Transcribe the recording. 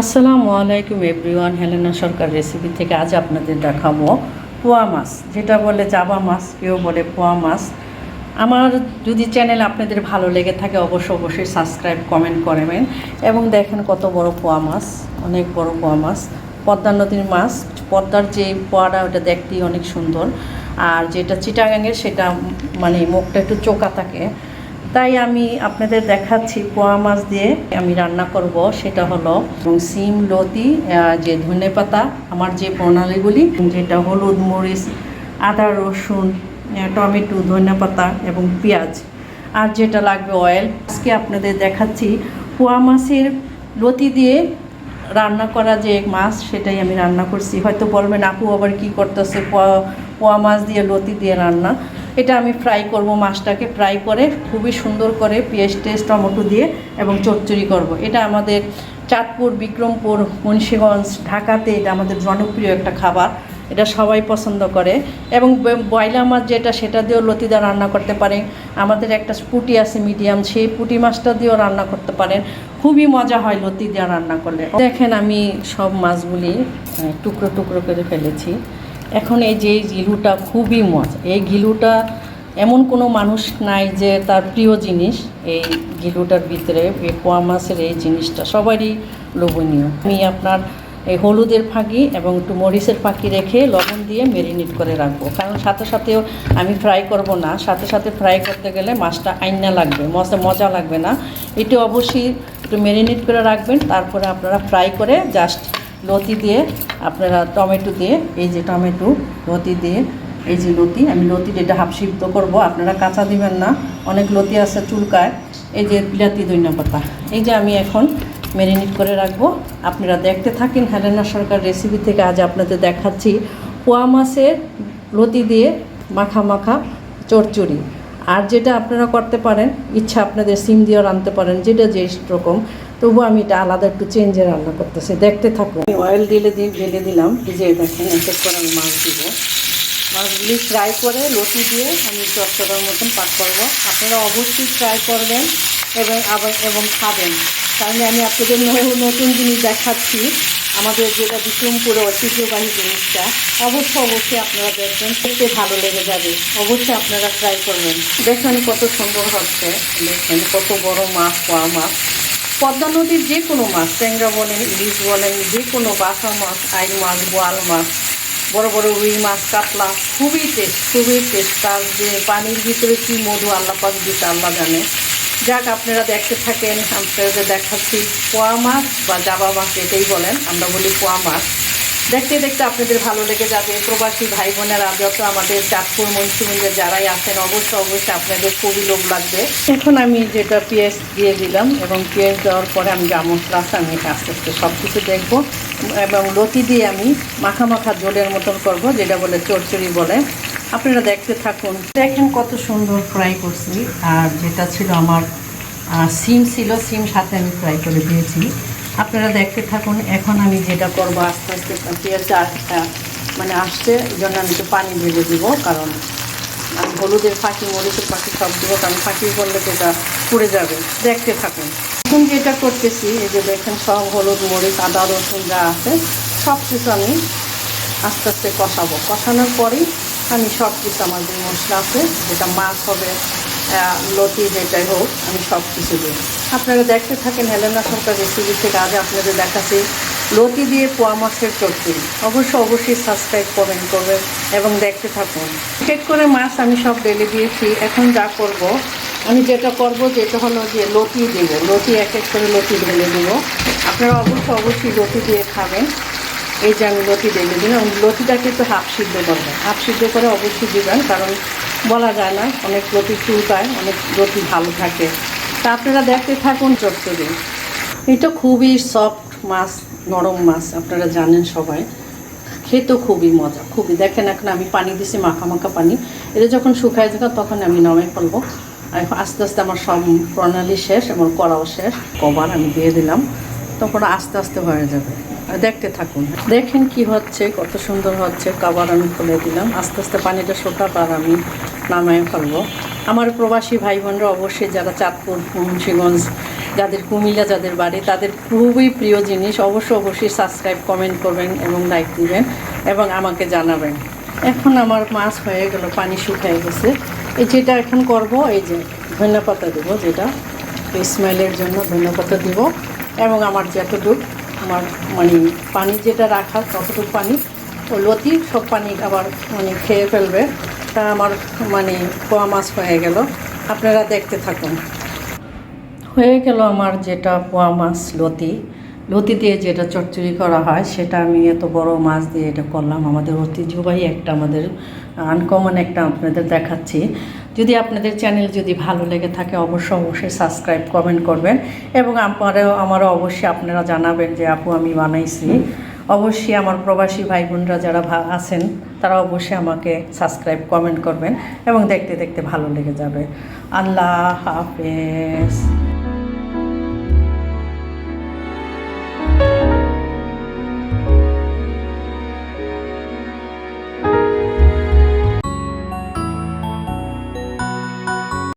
আসসালামু আলাইকুম everyone, Helena সরকার recipe থেকে আজ আপনাদের দেখাবো পোয়া মাছ, যেটা বলে জাবা মাছ, কেউ বলে পোয়া মাছ। আমার যদি চ্যানেল আপনাদের ভালো লেগে থাকে অবশ্যই সাবস্ক্রাইব কমেন্ট করবেন। এবং দেখেন কত বড় পোয়া মাছ, অনেক বড় পোয়া মাছ, পদ্মা নদীর মাছ। পদ্মার যে পোয়াটা ওটা দেখতেই অনেক সুন্দর, আর যেটা চিটাগাঙের সেটা মানে মুখটা একটু চোকা থাকে। তাই আমি আপনাদের দেখাচ্ছি পোয়া মাছ দিয়ে আমি রান্না করব, সেটা হলো সিম, লতি, যে ধনেপাতা, আমার যে প্রণালীগুলি, যেটা হলুদ, মরিচ, আদা, রসুন, টমেটো, ধনেপাতা এবং পেঁয়াজ, আর যেটা লাগবে অয়েল। আজকে আপনাদের দেখাচ্ছি পোয়া মাছের লতি দিয়ে রান্না করা যে মাছ, সেটাই আমি রান্না করছি। হয়তো বলবেন আপু আবার কী করতেছে, পোয়া মাছ দিয়ে লতি দিয়ে রান্না। এটা আমি ফ্রাই করব, মাছটাকে ফ্রাই করে খুবই সুন্দর করে পেঁয়াজ টেস্ট টমেটো দিয়ে এবং চচ্চড়ি করব। এটা আমাদের চাঁদপুর, বিক্রমপুর, মুন্সিগঞ্জ, ঢাকাতে এটা আমাদের জনপ্রিয় একটা খাবার, এটা সবাই পছন্দ করে। এবং বয়লা মাছ যেটা, সেটা দিয়েও লতি দিয়ে রান্না করতে পারেন। আমাদের একটা পুঁটি আছে মিডিয়াম, সেই পুঁটি মাছটা দিয়েও রান্না করতে পারেন। খুবই মজা হয় লতি দিয়ে রান্না করলে। দেখেন আমি সব মাছগুলি টুকরো টুকরো করে ফেলেছি। এখন এই যে ঘিলুটা খুবই মজা, এই ঘিলুটা এমন কোনো মানুষ নাই যে তার প্রিয় জিনিস। এই ঘিলুটার ভিতরে এই পোয়া মাছের এই জিনিসটা সবারই লোভনীয়। আমি আপনার এই হলুদের ফাঁকি এবং একটু মরিচের ফাঁকি রেখে লবণ দিয়ে ম্যারিনেট করে রাখবো, কারণ সাথে সাথেও আমি ফ্রাই করব না। সাথে সাথে ফ্রাই করতে গেলে মাছটা আইনা লাগবে, মজা লাগবে না। এটি অবশ্যই একটু ম্যারিনেট করে রাখবেন, তারপরে আপনারা ফ্রাই করে জাস্ট লতি দিয়ে, আপনারা টমেটো দিয়ে, এই যে টমেটো, লতি দিয়ে, এই যে লতি, আমি লতি এটা হাফ সিদ্ধ করবো, আপনারা কাঁচা দিবেন না, অনেক লতি আছে চুলকায়। এই যে বিলাতি ধনিয়া, এই যে আমি এখন ম্যারিনেট করে রাখবো। আপনারা দেখতে থাকেন হেলেনা সরকার রেসিপি থেকে আজ আপনাদের দেখাচ্ছি পোয়া মাছের লতি দিয়ে মাখা চচ্চড়ি। আর যেটা আপনারা করতে পারেন, ইচ্ছা আপনাদের সিম দিয়েও রাঁধতে পারেন, যেটা যে রকম। তবু আমি এটা আলাদা একটু চেঞ্জে রান্না করতেছি, দেখতে থাকুন। অয়েল ঢেলে দিলাম, এই যে দেখেন এক এক করে আমি মাছ দিব। মাছগুলি ফ্রাই করে লতি দিয়ে আমি চচ্চড়ার মতন পাক করব। আপনারা অবশ্যই ট্রাই করবেন এবং খাবেন, তাহলে আমি আপনাদের নতুন জিনিস দেখাচ্ছি। আমাদের যেটা বিক্রমপুরে ঐতিহ্যবাহী জিনিসটা অবশ্যই আপনারা দেখবেন, খেতে ভালো লেগে যাবে। অবশ্যই আপনারা ট্রাই করবেন। দেখেন কত সুন্দর হচ্ছে, দেখেন কত বড় মাছ, পোয়া মাছ। পদ্মা নদীর যে কোনো মাছ, ট্যাংরা বলেন, ইলিশ বলেন, যে কোনো বাসা মাছ, আইল মাছ, বোয়াল মাছ, বড় বড় রুই মাছ, কাতলা, খুবই টেস্ট। তার যে পানির ভিতরে কী মধু আল্লাহ পাক দিতে আল্লাহ জানে। যাক, আপনারা দেখতে থাকেন, আপনাদের দেখাচ্ছি পোয়া মাছ বা জাবা মাছ, এটাই বলেন, আমরা বলি পোয়া মাছ। দেখতে আপনাদের ভালো লেগে যাবে। প্রবাসী ভাই বোনেরা যত আমাদের চাঁদপুর, মুন্সিগঞ্জের যারাই আছেন, অবশ্যই আপনাদের খুবই লোভ লাগবে। এখন আমি যেটা পেঁয়াজ দিয়ে দিলাম, এবং পেঁয়াজ দেওয়ার পরে আমি যা মশলা আছে আমি আস্তে আস্তে সব কিছু দেখবো, এবং লতি দিয়ে আমি মাখা ঝোলের মতন করব, যেটা বলে চচ্চড়ি বলে। আপনারা দেখতে থাকুন। দেখেন কত সুন্দর ফ্রাই করছি। আর যেটা ছিল আমার সিম ছিল, সিম সাথে আমি ফ্রাই করে দিয়েছি। আপনারা দেখতে থাকুন। এখন আমি যেটা করবো, আস্তে আস্তে পেঁয়াজটা মানে আসছে, এই জন্য আমি একটু পানি ঢেলে দিব, কারণ আমি হলুদের ফাঁকি, মরিচের ফাঁকি সব দেবো, কারণ ফাঁকি করলে সেটা পুড়ে যাবে। দেখতে থাকুন। এখন যেটা করতেছি, এই যে দেখেন সব হলুদ, মরিচ, আদা, রসুন যা আছে সব কিছু আমি আস্তে আস্তে কষাবো। কষানোর পরেই আমি সব কিছু আমার যে মশলা আছে, যেটা মাছ হবে, লতি যেটাই হোক, আমি সব কিছু দিই। আপনারা দেখতে থাকেন হেলেনা সরকার রেসিপি থেকে আজ আপনাদের দেখাচ্ছি লতি দিয়ে পোয়া মাছের চচ্চড়ি। অবশ্যই সাবস্ক্রাইব কমেন্ট করবেন এবং দেখতে থাকুন। চেক করে মাছ আমি সব ঢেলে দিয়েছি। এখন যা করব, আমি যেটা হলো যে লতি দেব, লতি এক এক করে লতি ঢেলে দেবো। আপনারা অবশ্যই লতি দিয়ে খাবেন। এই যে আমি লতি ঢেলে দিলাম, লতিটাকে একটু হাফ সিদ্ধ করবেন, হাফ সিদ্ধ করে অবশ্যই দিবেন, কারণ বলা যায় না, অনেক লতি চুলকায়, অনেক লতি ভালো থাকে। তা আপনারা দেখতে থাকুন চচ্চড়ি। এটা খুবই সফট মাছ, নরম মাছ, আপনারা জানেন সবাই, খেতেও খুবই মজা, খুবই। দেখেন এখন আমি পানি দিছি, মাখা পানি। এটা যখন শুকায় যাবে তখন আমি নামাই ফেলবো। আস্তে আস্তে আমার সব প্রণালী শেষ, আমার করাও শেষ। কভার আমি দিয়ে দিলাম, তখন আস্তে আস্তে হয়ে যাবে। দেখতে থাকুন। দেখেন কি হচ্ছে, কত সুন্দর হচ্ছে। কভার আমি খুলে দিলাম, আস্তে আস্তে পানিটা শুকাক আর আমি নামাই ফেলবো। আমার প্রবাসী ভাই বোনরা অবশ্যই যারা চাঁদপুর, মুন্সিগঞ্জ, যাদের কুমিল্লা যাদের বাড়ি তাদের খুবই প্রিয় জিনিস। অবশ্যই সাবস্ক্রাইব কমেন্ট করবেন এবং লাইক দিবেন এবং আমাকে জানাবেন। এখন আমার মাছ হয়ে গেল, পানি শুকিয়ে গেছে। এই যেটা এখন করব, এই যে ধনেপাতা দেবো, যেটা স্মেলের জন্য ধনেপাতা দিব। এবং আমার যতটুকু আমার মানে পানি যেটা রাখা ততটুকু পানি ও লতি সব পানি আবার মানে খেয়ে ফেলবে। তা আমার মানে পোয়া মাছ হয়ে গেল, আপনারা দেখতে থাকুন। হয়ে গেল আমার যেটা পোয়া মাছ লতি দিয়ে যেটা চচ্চড়ি করা হয়, সেটা আমি এত বড় মাছ দিয়ে এটা করলাম। আমাদের ঐতিহ্যবাহী একটা, আমাদের আনকমন একটা আপনাদের দেখাচ্ছি। যদি আপনাদের চ্যানেল যদি ভালো লেগে থাকে অবশ্যই সাবস্ক্রাইব কমেন্ট করবেন এবং আমারও অবশ্যই আপনারা জানাবেন যে আপু আমি বানাইছি। অবশ্যই আমার প্রবাসী ভাই বোনরা যারা আছেন তারা অবশ্যই আমাকে সাবস্ক্রাইব কমেন্ট করবেন এবং দেখতে দেখতে ভালো লেগে যাবে। আল্লাহ হাফেজ।